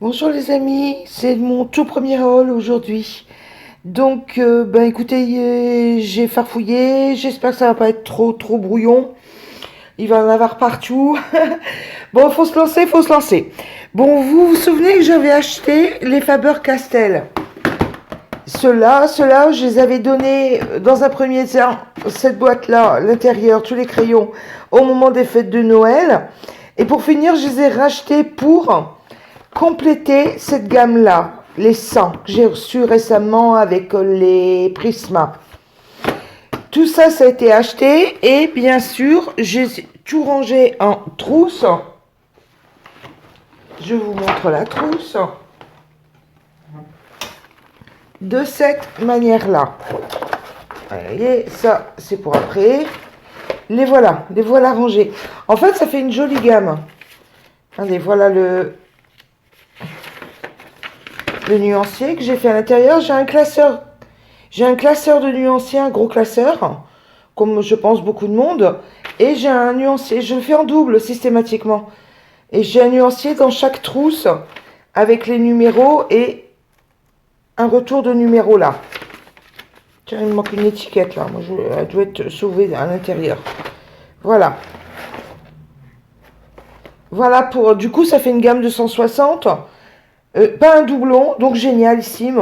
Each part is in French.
Bonjour les amis, c'est mon tout premier haul aujourd'hui. Donc, écoutez, j'ai farfouillé, j'espère que ça va pas être trop brouillon. Il va en avoir partout. Bon, faut se lancer, faut se lancer. Bon, vous vous souvenez que j'avais acheté les Faber-Castell. Ceux-là, je les avais donnés dans un premier temps, cette boîte-là, l'intérieur, tous les crayons, au moment des fêtes de Noël. Et pour finir, je les ai rachetés pour compléter cette gamme-là, les 100 que j'ai reçus récemment avec les Prisma. Tout ça, ça a été acheté et bien sûr, j'ai tout rangé en trousse. Je vous montre la trousse de cette manière-là. Vous voyez, ça, c'est pour après. Les voilà rangés. En fait, ça fait une jolie gamme. Regardez, voilà le nuancier que j'ai fait à l'intérieur. J'ai un classeur de nuancier, un gros classeur, comme je pense beaucoup de monde. Et j'ai un nuancier, je le fais en double systématiquement. Et j'ai un nuancier dans chaque trousse avec les numéros et un retour de numéro là. Tiens, il me manque une étiquette là. Moi, elle doit être sauvée à l'intérieur. Voilà. Voilà pour. Du coup, ça fait une gamme de 160. Pas un doublon, donc génialissime.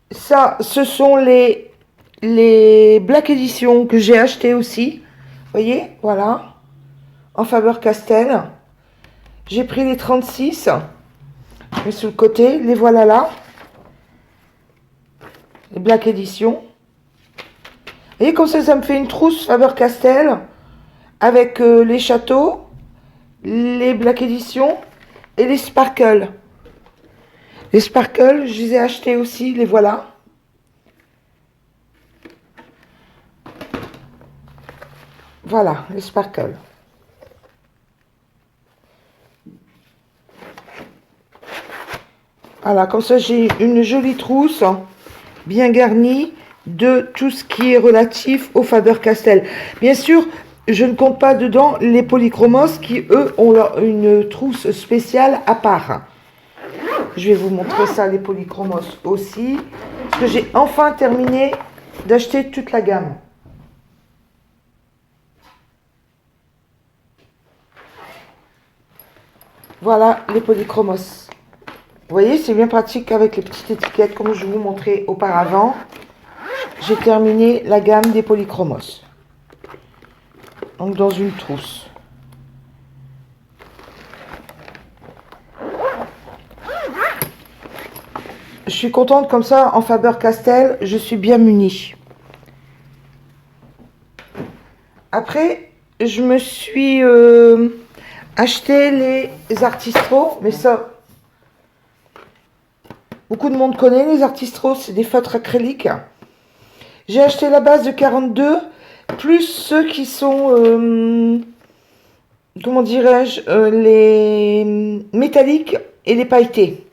Ça, ce sont les Black Edition que j'ai acheté aussi. Vous voyez, voilà. En Faber-Castell. J'ai pris les 36. Je mets sur le côté. Les voilà là. Les Black Edition. Vous voyez, comme ça me fait une trousse Faber-Castell avec les châteaux, les Black Edition et les Sparkle. Les Sparkle, je les ai achetés aussi. Les voilà. Voilà, les Sparkle. Voilà, comme ça j'ai une jolie trousse bien garnie de tout ce qui est relatif au Faber-Castell. Bien sûr, je ne compte pas dedans les polychromos qui, eux, ont une trousse spéciale à part. Je vais vous montrer ça, les polychromos aussi. Parce que j'ai enfin terminé d'acheter toute la gamme. Voilà les polychromos. Vous voyez, c'est bien pratique avec les petites étiquettes comme je vous montrais auparavant. J'ai terminé la gamme des polychromos. Donc dans une trousse. Je suis contente comme ça, en Faber-Castell, je suis bien munie. Après, je me suis acheté les Artistro, mais ça, beaucoup de monde connaît les Artistro, c'est des feutres acryliques. J'ai acheté la base de 42, plus ceux qui sont, comment dirais-je, les métalliques et les pailletés.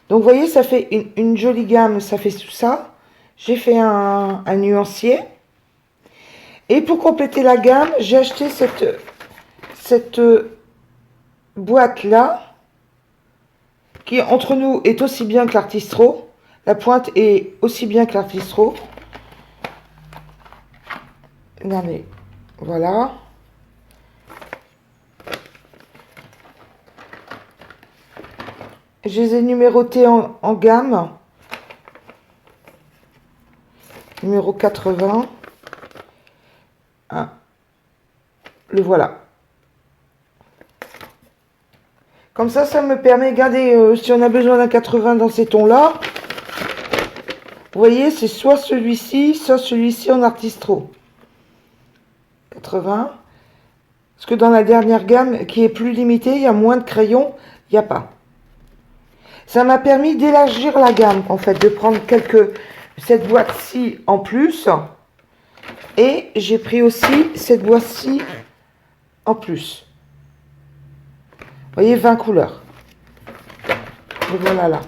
Donc vous voyez, ça fait une jolie gamme, ça fait tout ça. J'ai fait un nuancier. Et pour compléter la gamme, j'ai acheté cette boîte-là, qui entre nous est aussi bien que l'Artistro. La pointe est aussi bien que l'Artistro. Regardez, voilà. Je les ai numérotés en gamme. Numéro 80. Ah, le voilà. Comme ça me permet de garder, si on a besoin d'un 80 dans ces tons-là. Vous voyez, c'est soit celui-ci en Artistro. 80. Parce que dans la dernière gamme, qui est plus limitée, il y a moins de crayons, il n'y a pas. Ça m'a permis d'élargir la gamme, en fait, de prendre cette boîte-ci en plus. Et j'ai pris aussi cette boîte-ci en plus. Vous voyez, 20 couleurs. Et voilà là.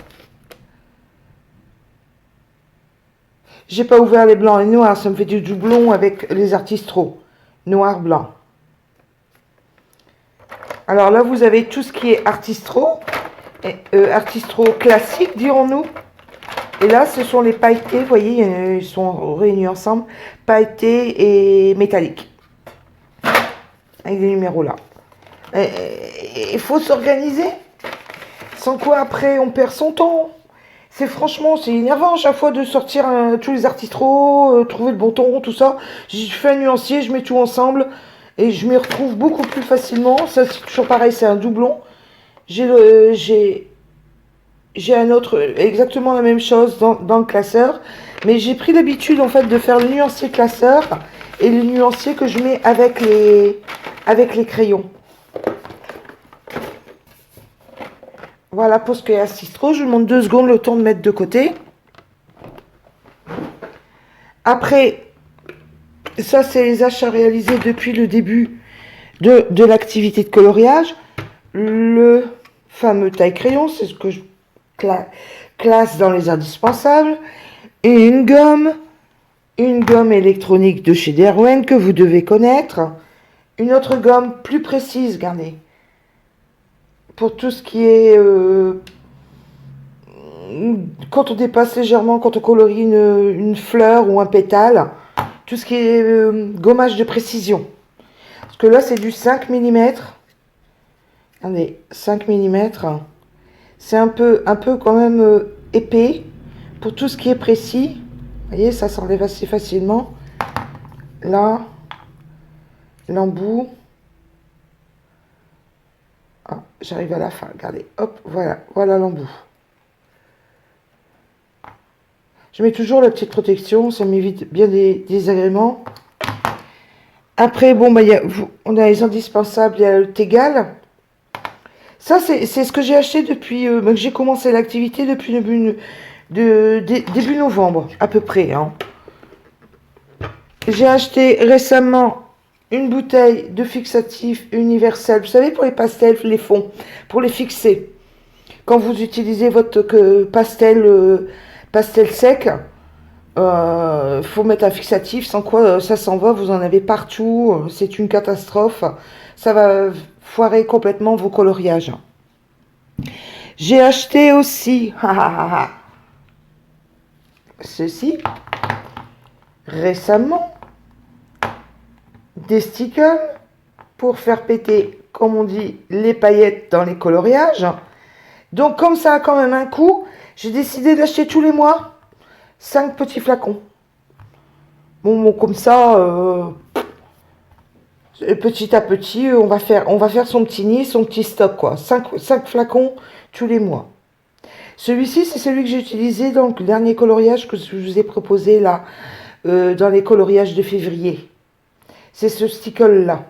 J'ai pas ouvert les blancs et noirs, ça me fait du doublon avec les Artistro. Noir, blanc. Alors là, vous avez tout ce qui est artistro, artistro classique, dirons-nous. Et là, ce sont les pailletés, vous voyez, ils sont réunis ensemble, pailletés et métalliques. Avec des numéros là. Il faut s'organiser. Sans quoi, après, on perd son temps. C'est franchement, c'est énervant à chaque fois de sortir tous les artistros, trouver le bon ton, tout ça. Je fais un nuancier, je mets tout ensemble et je m'y retrouve beaucoup plus facilement. Ça, c'est toujours pareil, c'est un doublon. J'ai un autre, exactement la même chose dans le classeur. Mais j'ai pris l'habitude, en fait, de faire le nuancier classeur et le nuancier que je mets avec les crayons. Voilà pour ce qui est astistro. Je vous demande 2 secondes le temps de mettre de côté. Après, ça c'est les achats réalisés depuis le début de l'activité de coloriage. Le fameux taille-crayon, c'est ce que je classe dans les indispensables. Et une gomme électronique de chez Derwent que vous devez connaître. Une autre gomme plus précise, regardez. Pour tout ce qui est... quand on dépasse légèrement, quand on colorie une fleur ou un pétale, tout ce qui est gommage de précision. Parce que là, c'est du 5 mm. Regardez, 5 mm. C'est un peu quand même épais pour tout ce qui est précis. Vous voyez, ça s'enlève assez facilement. Là, l'embout. Ah, j'arrive à la fin, regardez. Hop, voilà l'embout. Je mets toujours la petite protection, ça m'évite bien des désagréments. Après, bon, bah, on a les indispensables, il y a le Tegal. Ça, c'est ce que j'ai acheté depuis que j'ai commencé l'activité depuis début novembre, à peu près. Hein. J'ai acheté récemment une bouteille de fixatif universel. Vous savez, pour les pastels, les fonds, pour les fixer. Quand vous utilisez votre pastel sec, faut mettre un fixatif, sans quoi ça s'en va, vous en avez partout, c'est une catastrophe, ça va foirer complètement vos coloriages. J'ai acheté aussi ceci récemment, des stickers pour faire péter, comme on dit, les paillettes dans les coloriages. Donc comme ça a quand même un coût, j'ai décidé d'acheter tous les mois 5 petits flacons. Bon, comme ça, petit à petit, on va faire son petit nid, son petit stock, quoi. 5 flacons tous les mois. Celui-ci, c'est celui que j'ai utilisé dans le dernier coloriage que je vous ai proposé là, dans les coloriages de février. C'est ce stickle-là.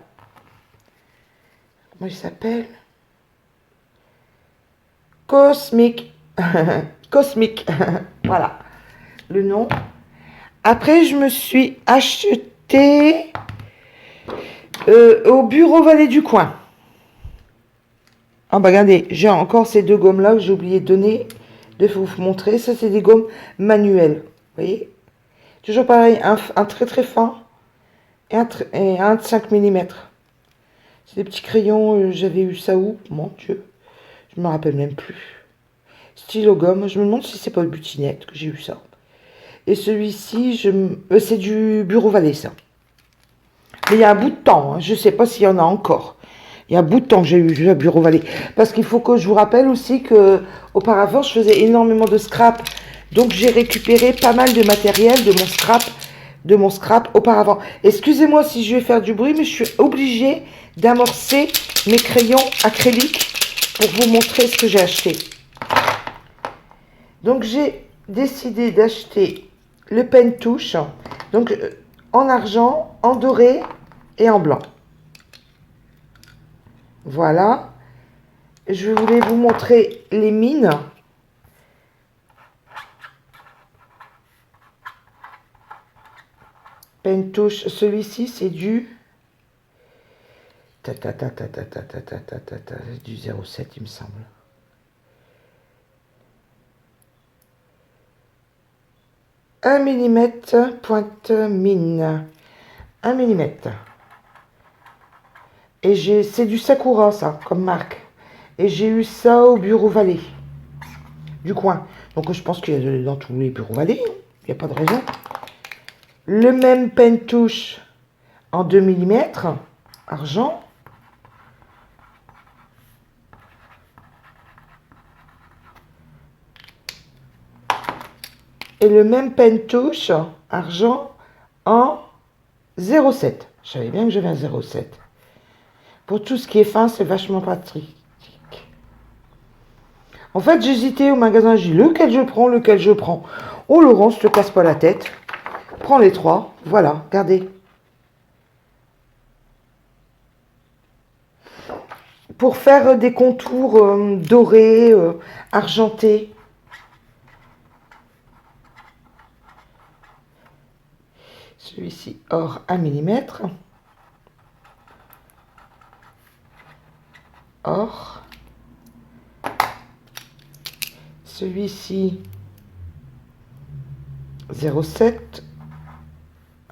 Comment il s'appelle? Cosmic. Cosmic. Voilà le nom. Après, je me suis acheté au bureau Vallée du Coin. Ah bah regardez, j'ai encore ces 2 gommes là que j'ai oublié de donner, de vous montrer. Ça, c'est des gommes manuelles. Vous voyez? Toujours pareil, un très très fin et un de 5 mm. C'est des petits crayons, j'avais eu ça où? Mon Dieu, je me rappelle même plus. Stylo gomme, je me demande si c'est pas le butinette que j'ai eu ça. Et celui-ci, c'est du Bureau Vallée, ça. Mais il y a un bout de temps, hein, je ne sais pas s'il y en a encore. Il y a un bout de temps que j'ai eu le Bureau Vallée. Parce qu'il faut que je vous rappelle aussi que auparavant, je faisais énormément de scrap. Donc, j'ai récupéré pas mal de matériel de mon scrap auparavant. Excusez-moi si je vais faire du bruit, mais je suis obligée d'amorcer mes crayons acryliques pour vous montrer ce que j'ai acheté. Donc, j'ai décidé d'acheter le pen touche, donc en argent, en doré et en blanc. Voilà. Je voulais vous montrer les mines. Pen touche, celui-ci c'est du du 0,7 il me semble. Un millimètre pointe mine. 1 mm. Et c'est du Sakura, ça, comme marque. Et j'ai eu ça au Bureau Vallée, du coin. Donc je pense qu'il y a dans tous les Bureaux Vallée. Il n'y a pas de raison. Le même pentouche en 2 mm, argent. Et le même pentouche, argent, en 0,7. Je savais bien que j'avais un 0,7. Pour tout ce qui est fin, c'est vachement pratique. En fait, j'hésitais au magasin, j'ai dit lequel je prends, lequel je prends. Oh Laurence, te casse pas la tête. Prends les trois. Voilà, regardez. Pour faire des contours dorés, argentés. Celui-ci, or 1 mm. Or. Celui-ci, 0,7.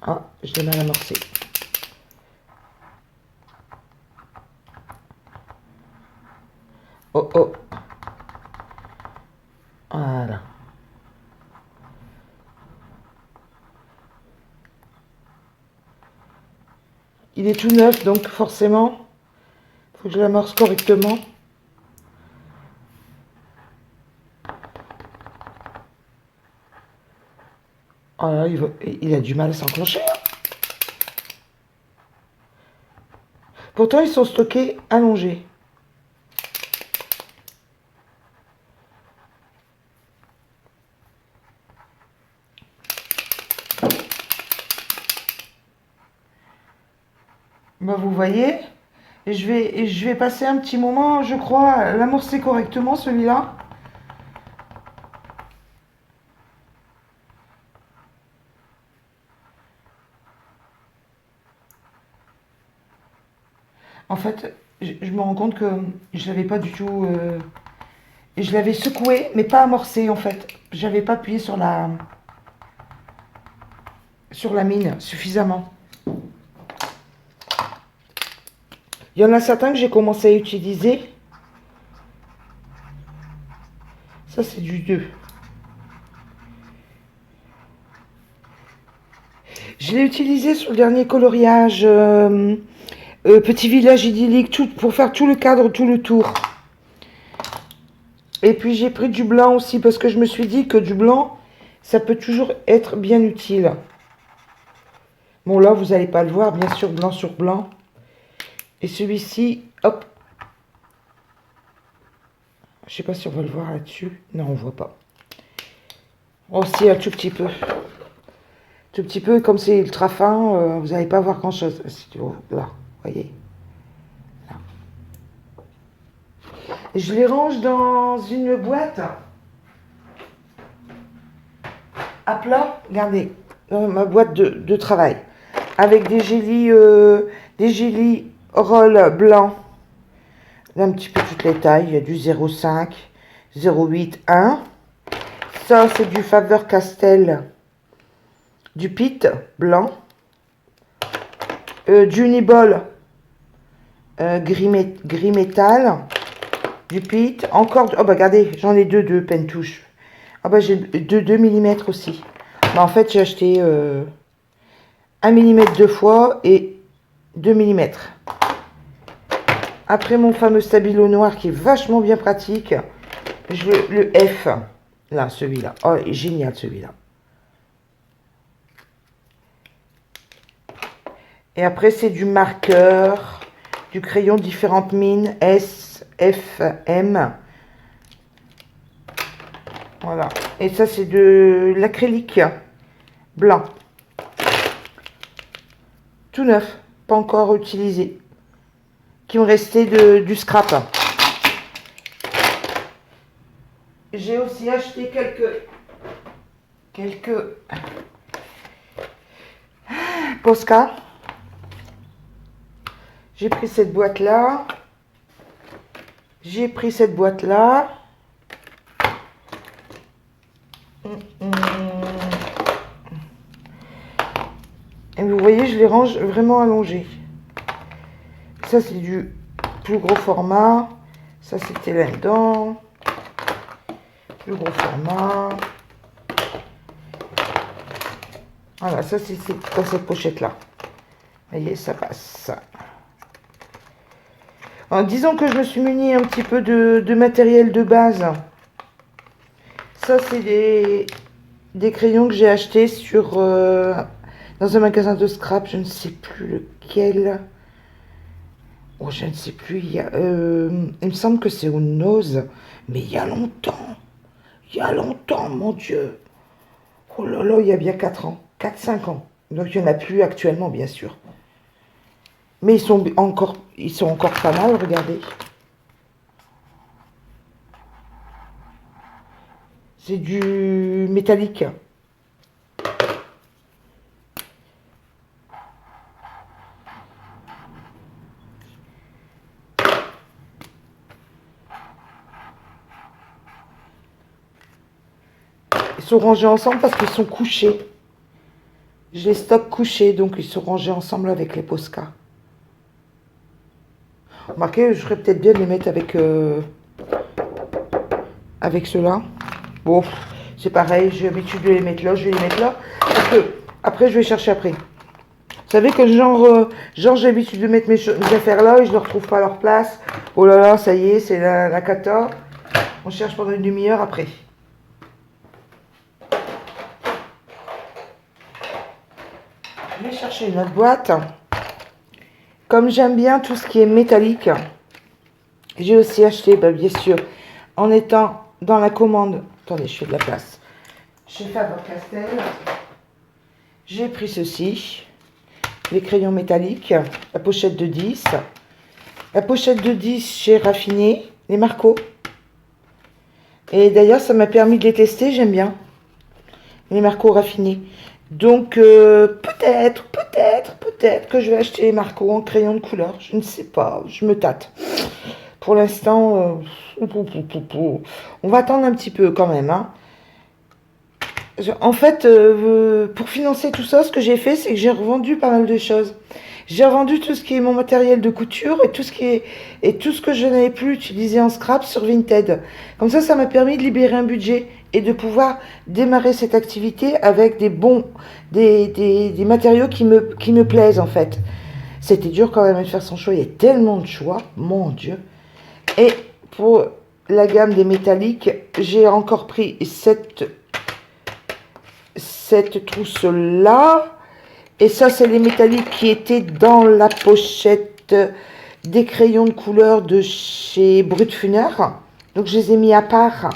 Ah, je l'ai mal amorcé. Oh oh. Voilà. Il est tout neuf, donc forcément, il faut que je l'amorce correctement. Oh là, il a du mal à s'enclencher. Pourtant, ils sont stockés allongés. Bah, vous voyez, je vais passer un petit moment, je crois, à l'amorcer correctement, celui-là. En fait, je me rends compte que je l'avais pas du tout... je l'avais secoué, mais pas amorcé, en fait. J'avais pas appuyé sur la mine suffisamment. Il y en a certains que j'ai commencé à utiliser. Ça, c'est du 2. Je l'ai utilisé sur le dernier coloriage Petit village idyllique, pour faire tout le cadre, tout le tour. Et puis j'ai pris du blanc aussi parce que je me suis dit que du blanc, ça peut toujours être bien utile. Bon là, vous n'allez pas le voir, bien sûr, blanc sur blanc. Et celui-ci, hop. Je sais pas si on va le voir là-dessus. Non, on voit pas. Aussi un tout petit peu. Tout petit peu, comme c'est ultra fin, vous n'allez pas voir grand-chose. Là, voyez. Là. Et je les range dans une boîte à plat. Regardez, dans ma boîte de travail. Avec des gélis roll blancs. Un petit peu toutes les tailles. Il y a du 0,5, 0,8, 1. Ça, c'est du Faber-Castell. Du Pitt blanc. Du Uniball gris métal. Du Pitt. Encore. Oh, bah, regardez, j'en ai deux pentouches. Ah, bah, j'ai 2 mm aussi. Bah, en fait, j'ai acheté 1 mm deux fois et 2 mm. Après mon fameux stabilo noir qui est vachement bien pratique, je veux le F. Là, celui-là. Oh, il est génial celui-là. Et après, c'est du marqueur, du crayon différentes mines, S, F, M. Voilà. Et ça, c'est de l'acrylique blanc. Tout neuf, pas encore utilisé. Qui me restait du scrap. J'ai aussi acheté quelques Posca. J'ai pris cette boîte là. J'ai pris cette boîte là. Et vous voyez, je les range vraiment allongés. ça c'est du plus gros format. Ça c'était là-dedans. Plus gros format. Voilà, ça c'est dans cette pochette-là. Vous voyez, ça passe. Alors, disons que je me suis muni un petit peu de matériel de base. Ça, c'est des crayons que j'ai achetés sur dans un magasin de scrap. Je ne sais plus lequel. Oh, je ne sais plus. Il me semble que c'est au Nose. Mais il y a longtemps. Il y a longtemps, mon Dieu. Oh là là, il y a bien 4 ans. 4-5 ans. Donc, il n'y en a plus actuellement, bien sûr. Mais ils sont encore pas mal, regardez. C'est du métallique. Ils sont rangés ensemble parce qu'ils sont couchés. Je les stocke couchés, donc ils sont rangés ensemble avec les Posca. Remarquez, je ferais peut-être bien de les mettre avec ceux-là. Bon, c'est pareil, j'ai l'habitude de les mettre là, je vais les mettre là. Parce que après, je vais chercher après. Vous savez que genre j'ai l'habitude de mettre mes affaires là et je ne les retrouve pas à leur place. Oh là là, ça y est, c'est la cata. On cherche pendant une demi-heure après. Je vais chercher une autre boîte. Comme j'aime bien tout ce qui est métallique, j'ai aussi acheté, bah, bien sûr, en étant dans la commande. Attendez, je fais de la place. Chez Faber-Castell, j'ai pris ceci. Les crayons métalliques, la pochette de 10. La pochette de 10 chez Raffiné, les Marco. Et d'ailleurs, ça m'a permis de les tester, j'aime bien. Les Marco raffinés. Donc, peut-être que je vais acheter les Marco en crayon de couleur. Je ne sais pas, je me tâte. Pour l'instant, on va attendre un petit peu quand même. Hein. En fait, pour financer tout ça, ce que j'ai fait, c'est que j'ai revendu pas mal de choses. J'ai revendu tout ce qui est mon matériel de couture et tout ce que je n'avais plus utilisé en scrap sur Vinted. Comme ça m'a permis de libérer un budget et de pouvoir démarrer cette activité avec des matériaux qui me plaisent en fait. C'était dur quand même de faire son choix. Il y a tellement de choix, mon Dieu. Et pour la gamme des métalliques, j'ai encore pris cette trousse-là. Et ça, c'est les métalliques qui étaient dans la pochette des crayons de couleur de chez Brutfuner. Donc, je les ai mis à part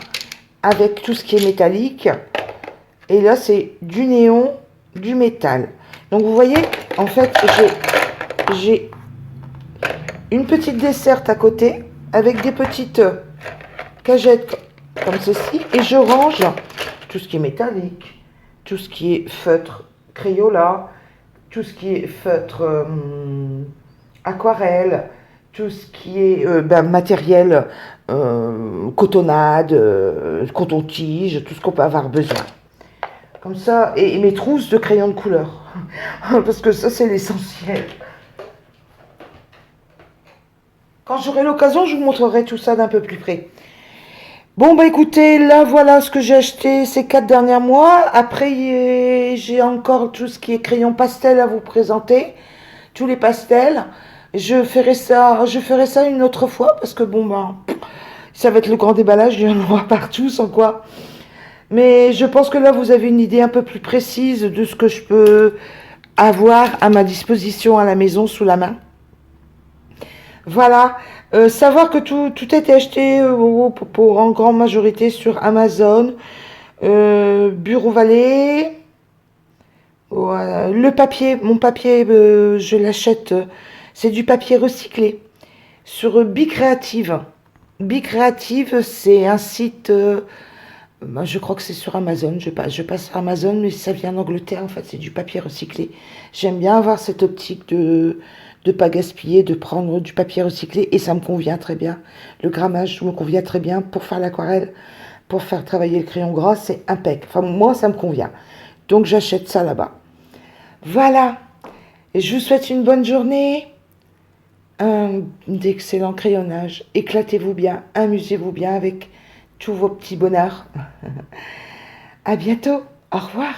avec tout ce qui est métallique. Et là, c'est du néon, du métal. Donc, vous voyez, en fait, j'ai une petite desserte à côté avec des petites cagettes comme ceci. Et je range tout ce qui est métallique, tout ce qui est feutre Crayola, tout ce qui est feutre aquarelle, tout ce qui est matériel cotonnade, coton-tige, tout ce qu'on peut avoir besoin. Comme ça, et mes trousses de crayons de couleur. Parce que ça, c'est l'essentiel. Quand j'aurai l'occasion, je vous montrerai tout ça d'un peu plus près. Bon, bah écoutez, là, voilà ce que j'ai acheté ces 4 derniers mois. Après, j'ai encore tout ce qui est crayon pastel à vous présenter. Tous les pastels. Je ferai ça une autre fois parce que bon, ben, ça va être le grand déballage. Il y en aura partout, sans quoi. Mais je pense que là, vous avez une idée un peu plus précise de ce que je peux avoir à ma disposition à la maison sous la main. Voilà. Savoir que tout a été acheté en grande majorité sur Amazon, Bureau Vallée. Voilà. Le papier, mon papier, je l'achète, c'est du papier recyclé sur Bicreative. Bicreative, c'est un site, je crois que c'est sur Amazon. Je passe sur Amazon, mais ça vient d'Angleterre, en fait, c'est du papier recyclé. J'aime bien avoir cette optique de pas gaspiller, de prendre du papier recyclé, et ça me convient très bien. Le grammage me convient très bien pour faire l'aquarelle, pour faire travailler le crayon gras, c'est impeccable. Enfin, moi, ça me convient. Donc, j'achète ça là-bas. Voilà. Et je vous souhaite une bonne journée. d'excellent crayonnage. Éclatez-vous bien, amusez-vous bien avec tous vos petits bonheurs. À bientôt, au revoir.